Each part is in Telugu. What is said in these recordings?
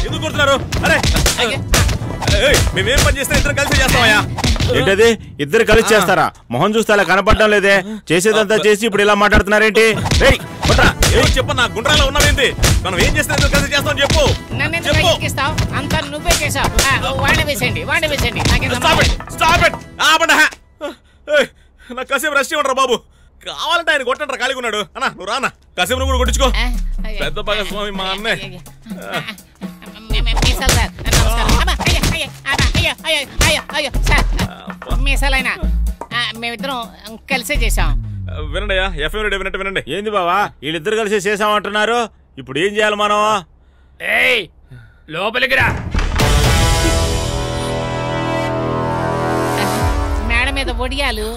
ఎందుకు కొడుతున్నారు? అరే మేమేం పని చేస్తే ఇద్దరు కలిసి చేస్తామయ్యా. ఏంటది ఇద్దరు కలిసి చేస్తారా? మొహం చూస్తే అలా కనపడడం లేదే. చేసేదంతా చేసి ఇప్పుడు ఇలా మాట్లాడుతున్నారేంటి? చెప్ప నా గుండ్రాలో ఉన్నావేంటి? మనం ఏం చేస్తే ఇద్దరు కలిసి చేస్తాం చెప్పు. అంతా నువ్వే చేసావు. నా కాసేపు రెస్ట్ ఇవ్వండి బాబు. కావాలంటే ఆయన కొట్టంటారా ఖాళీగా ఉన్నాడు. అన్నా నువ్వు రానా కాసేపు నువ్వు కూడా కొట్టించుకో. పెద్ద భాగస్వామి మా అన్నయ్య. మీసాలైనా మేమిద్దరం కలిసే చేసాం. వినండి ఎఫ్ఎం రేడియో వినట్టు వినండి. ఏంది బావా వీళ్ళిద్దరు కలిసి చేసామంటున్నారు? ఇప్పుడు ఏం చేయాలి మనం? లోపలికి రా. మేడ మీద ఒడియాలు.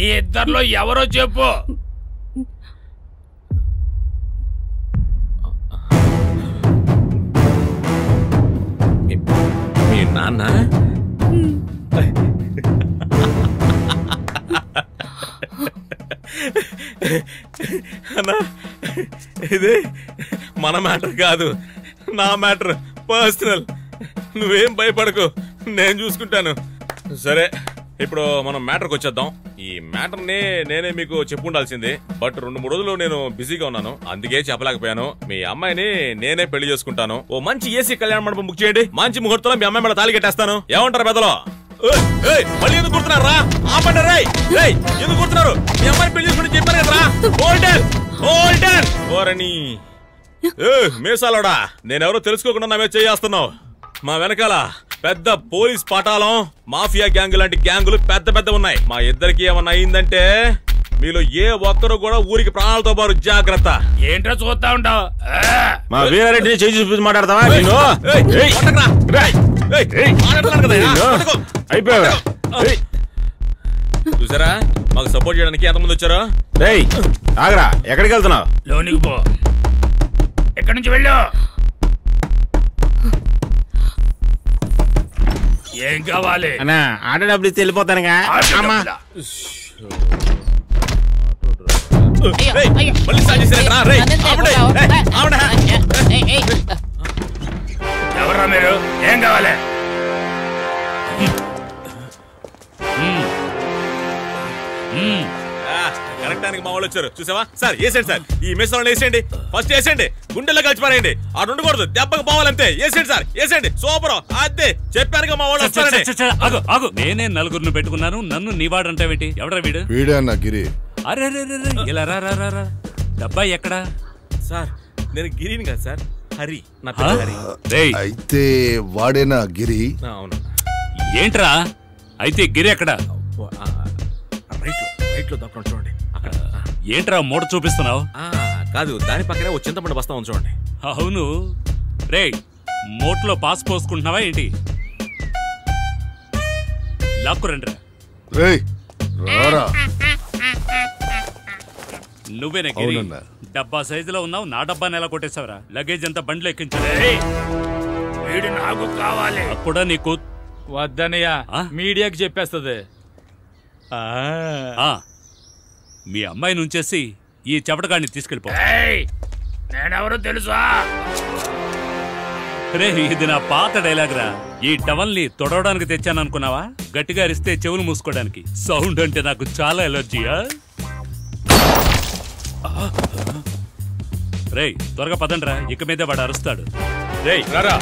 ఈ ఇద్దర్లో ఎవరో చెప్పు. మీ నాన్న? అన్నా ఇది మన మ్యాటర్ కాదు, నా మ్యాటర్, పర్సనల్. నువ్వేం భయపడకు, నేను చూసుకుంటాను. సరే ఇప్పుడు మనం మ్యాటర్కి వచ్చేద్దాం. ఈ మ్యాటర్ ని నేనే మీకు చెప్పుండాల్సింది, బట్ 2-3 రోజులు నేను బిజీగా ఉన్నాను, అందుకే చెప్పలేకపోయాను. మీ అమ్మాయిని నేనే పెళ్లి చేసుకుంటాను. ఓ మంచి ఏసీ కళ్యాణ మండపం బుక్ చేయండి. మంచి ముహూర్తంలో మీ అమ్మాయి మీద తాళి కట్టేస్తాను. ఏమంటారు పెద్దలో? మళ్ళీ ఎందుకు కుడుతున్నారు రా? ఆపండి రై. ఎందుకు కుడుతున్నారు? మీ అమ్మాయిని పెళ్లి చేసుకుంటే చెప్పాను కదరా. ఓరని మీసాలోడా, నేనెవరో తెలుసుకోకుండా నా మీద చేస్తున్నావు. మా వెనకాల పెద్ద పోలీస్ పటాలం, మాఫియా గ్యాంగ్ లాంటి గ్యాంగులు పెద్ద పెద్ద ఉన్నాయి. మా ఇద్దరికి ఏమన్నా అయిందంటే మీలో ఏ ఒక్కరు కూడా ఊరికి ప్రాణాలతో పారు. జాగ్రత్త. ఏంటో చూస్తా ఉంటావు? మా వీరారెడ్డి చేసి మాట్లాడతావా? అయిపోయావా? చూసారా మాకు సపోర్ట్ చేయడానికి ఎంతమంది వచ్చారో. ఆగరా, ఎక్కడికి వెళ్తున్నావు? లోనికి పో. ఎక్కడి నుంచి వెళ్ళు? ఏం కావాలి? అన్నా ఆట డబ్బులు ఇస్తే వెళ్ళిపోతానుగా. ఎవరా మీరు? ఏం కావాలి? కరెక్ట్ టైంకి మా వాళ్ళు వచ్చారు. చూసావా సార్? వేసేయండి సార్, ఈ మిశ్రమం వేసేయండి. ఫస్ట్ వేసేయండి, గుండెల్లో కలిసిపారేయండి. ఆడు ఉండకూడదు, దెబ్బకు పోవాలంతే. వేసేయండి సార్, వేసేయండి. సూపర్. అదే చెప్పాను మా వాళ్ళు వస్తారండి. నేనే నలుగురిని పెట్టుకున్నాను, నన్ను నీవాడంటావేంటి? ఎవడ్రా వీడు? వీడన్నా గిరి. అరే ఇలా రా. డబ్బా ఎక్కడా? సార్ నేను గిరిని కాదు సార్, హరి. నా పేరు హరి. అయితే వాడేనా గిరి? అవును. ఏంట్రా అయితే గిరి ఎక్కడా? రైట్ లో దక్కడం చూడండి. ఏంట్రా మూట చూపిస్తున్నావు? కాదు, దాని పక్కనే ఓ చింతపండు బస్తా ఉంది చూడండి. అవును. రే మూటలో పాస్ పోసుకుంటున్నావా ఏంటి? లాక్కురండ్రా. నువ్వేనా గిరి? డబ్బా సైజులో ఉన్నావు, నా డబ్బాని ఎలా కొట్టేసావరా? లగేజ్ అంతా బండ్లో ఎక్కించు. వీడు నాకు కావాలి. అప్పుడా నీకు వద్దనయ్యా, మీడియాకి చెప్పేస్తుంది. మీ అమ్మాయి నుంచేసి ఈ చెపటగాడిని తీసుకెళ్ళిపో. నేనెవరో తెలుసా? రే ఇది నా పాత డైలాగ్ రా. ఈ టవల్ ని తొడవడానికి తెచ్చాను అనుకున్నావా? గట్టిగా అరిస్తే చెవులు మూసుకోవడానికి. సౌండ్ అంటే నాకు చాలా ఎలర్జీయా. రే త్వరగా పదండ్రా, ఇక మీదే వాడు అరుస్తాడు. రేయ్ రారా.